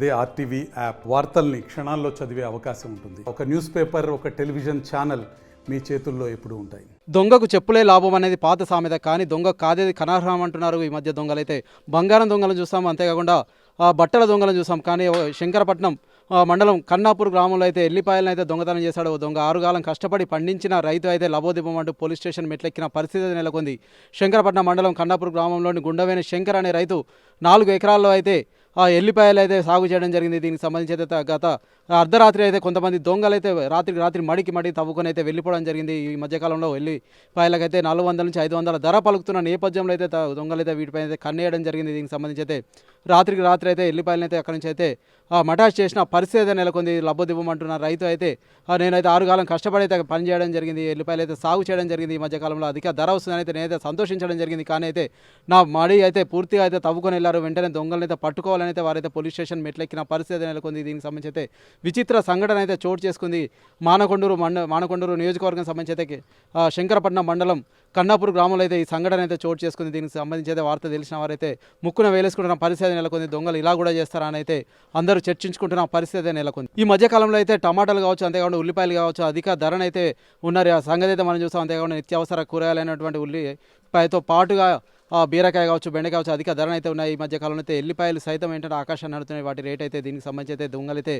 అదే RTV app వార్తల్ని క్షణాల్లో చదివే అవకాశం ఉంటుంది. ఒక న్యూస్ పేపర్, ఒక టెలివిజన్ ఛానల్ మీ చేతుల్లో ఎప్పుడూ ఉంటాయి. దొంగకు చెప్పులే లాభం అనేది పాత సామెత. కానీ దొంగ కాదేది కనర్హం అంటున్నారు ఈ మధ్య దొంగలైతే. బంగారం దొంగలను చూస్తాం, అంతేకాకుండా బట్టల దొంగలను చూస్తాం. కానీ శంకరపట్నం మండలం కన్నాపూర్ గ్రామంలో అయితే ఎల్లిపాయలను అయితే దొంగతనం చేశాడు దొంగ. ఆరుగాలం కష్టపడి పండించిన రైతు అయితే లబోదిబం అంటూ పోలీస్ స్టేషన్ మెట్లెక్కిన పరిస్థితి నెలకొంది. శంకరపట్నం మండలం కన్నాపూర్ గ్రామంలోని గుండవేని శంకర్ అనే రైతు 4 ఎకరాల్లో అయితే ఎల్లిపాయలు అయితే సాగు చేయడం జరిగింది. దీనికి సంబంధించి అయితే గత అర్ధరాత్రి అయితే కొంతమంది దొంగలు అయితే రాత్రి మడికి తవ్వుకొని అయితే వెళ్ళిపోవడం జరిగింది. ఈ మధ్యకాలంలో ఎల్లిపాయలకైతే 400 నుంచి 500 ధర పలుకుతున్న నేపథ్యంలో అయితే దొంగలు అయితే వీటిపై అయితే కన్నేయడం జరిగింది. దీనికి సంబంధించి అయితే రాత్రి అయితే ఎల్లిపాయలను అయితే అక్కడి నుంచి అయితే మటాష్ చేసిన పరిస్థితి అయితే నెలకొంది. లబ్బోదిబ్బమంటున్న రైతు అయితే నేనైతే 6 కాలం కష్టపడి అయితే పని చేయడం జరిగింది, ఎల్లిపాయలు అయితే సాగు చేయడం జరిగింది. ఈ మధ్యకాలంలో అధిక ధర వస్తుందని అయితే నేనైతే సంతోషించడం జరిగింది. కానీ అయితే నా మడి అయితే పూర్తిగా అయితే తవ్వుకొని వెళ్ళారు. వెంటనే దొంగలను అయితే పట్టుకోవాలని అయితే వారైతే పోలీస్ స్టేషన్ మెట్లెక్కిన పరిస్థితి నెలకొంది. దీనికి సంబంధించి అయితే విచిత్ర సంఘటన అయితే చోటు చేసుకుంది. మానకొండూరు నియోజకవర్గం సంబంధించి అయితే శంకరపట్నం మండలం కన్నాపూర్ గ్రామంలో అయితే ఈ సంఘటన అయితే చోటు చేసుకుంది. దీనికి సంబంధించి అయితే వార్త తెలిసిన వారైతే ముక్కున వేలేసుకుంటున్న పరిస్థితి నెలకొంది. దొంగలు ఇలా కూడా చేస్తారా అని అయితే అందరూ చర్చించుకుంటున్న పరిస్థితి నెలకొంది. ఈ మధ్యకాలంలో అయితే టమాటాలు కావచ్చు, అంతేకాకుండా ఉల్లిపాయలు కావచ్చు అధిక ధరనైతే ఉన్నారు. ఆ సంగతి అయితే మనం చూస్తాం. అంతేకాకుండా నిత్యావసర కూరగాయలైనటువంటి ఉల్లిపాయతో పాటుగా బీరకాయ కావచ్చు, బెండకాయ కావచ్చు అధిక ధరలు అయితే ఉన్నాయి. ఈ మధ్యకాలంలో అయితే ఎల్లిపాయలు సైతం ఏంటంటే ఆకాశాన్ని నడుతున్నాయి వాటి రేట్ అయితే. దీనికి సంబంధించి అయితే దొంగలైతే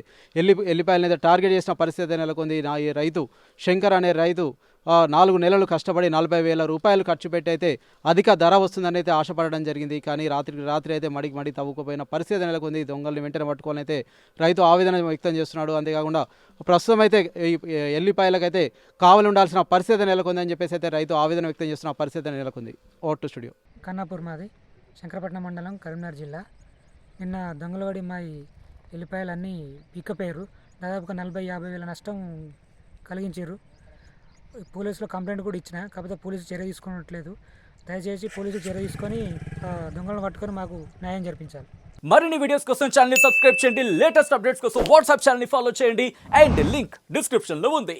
ఎల్లిపాయలను అయితే టార్గెట్ చేసిన పరిస్థితి నెలకొంది. ఈ రైతు శంకర్ అనే రైతు 4 నెలలు కష్టపడి 40,000 రూపాయలు ఖర్చు పెట్టి అయితే అధిక ధర వస్తుందని అయితే ఆశపడడం జరిగింది. కానీ రాత్రి అయితే మడి తవ్వుకుపోయిన పరిస్థితి నెలకొంది. దొంగల్ని వెంటనే పట్టుకోవాలని అయితే రైతు ఆవేదన వ్యక్తం చేస్తున్నాడు. అంతేకాకుండా ప్రస్తుతం అయితే ఎల్లిపాయలకైతే కావలి ఉండాల్సిన పరిస్థితి నెలకొంది అని చెప్పేసి అయితే రైతు ఆవేదన వ్యక్తం చేస్తున్న పరిస్థితి నెలకొంది. ఓటు స్టూడియో కన్నాపూర్ మాది, శంకరపట్నం మండలం, కరీంనగర్ జిల్లా. నిన్న దొంగలవాడి మా ఎల్లిపాయలు అన్నీ పిక్కపోయారు. దాదాపుగా 40-50 వేల నష్టం కలిగించారు. పోలీసులో కంప్లైంట్ కూడా ఇచ్చిన, కాకపోతే పోలీసు చర్య తీసుకున్నట్లేదు. దయచేసి పోలీసులు చర్య తీసుకొని దొంగలను పట్టుకొని మాకు న్యాయం జరిపించాలి. మరిన్ని వీడియోస్ కోసం ఛానల్ ని సబ్స్క్రైబ్ చేయండి. లేటెస్ట్ అప్డేట్స్ కోసం వాట్సాప్ ఛానల్ ని ఫాలో చేయండి. అండ్ లింక్ డిస్క్రిప్షన్ లో ఉంది.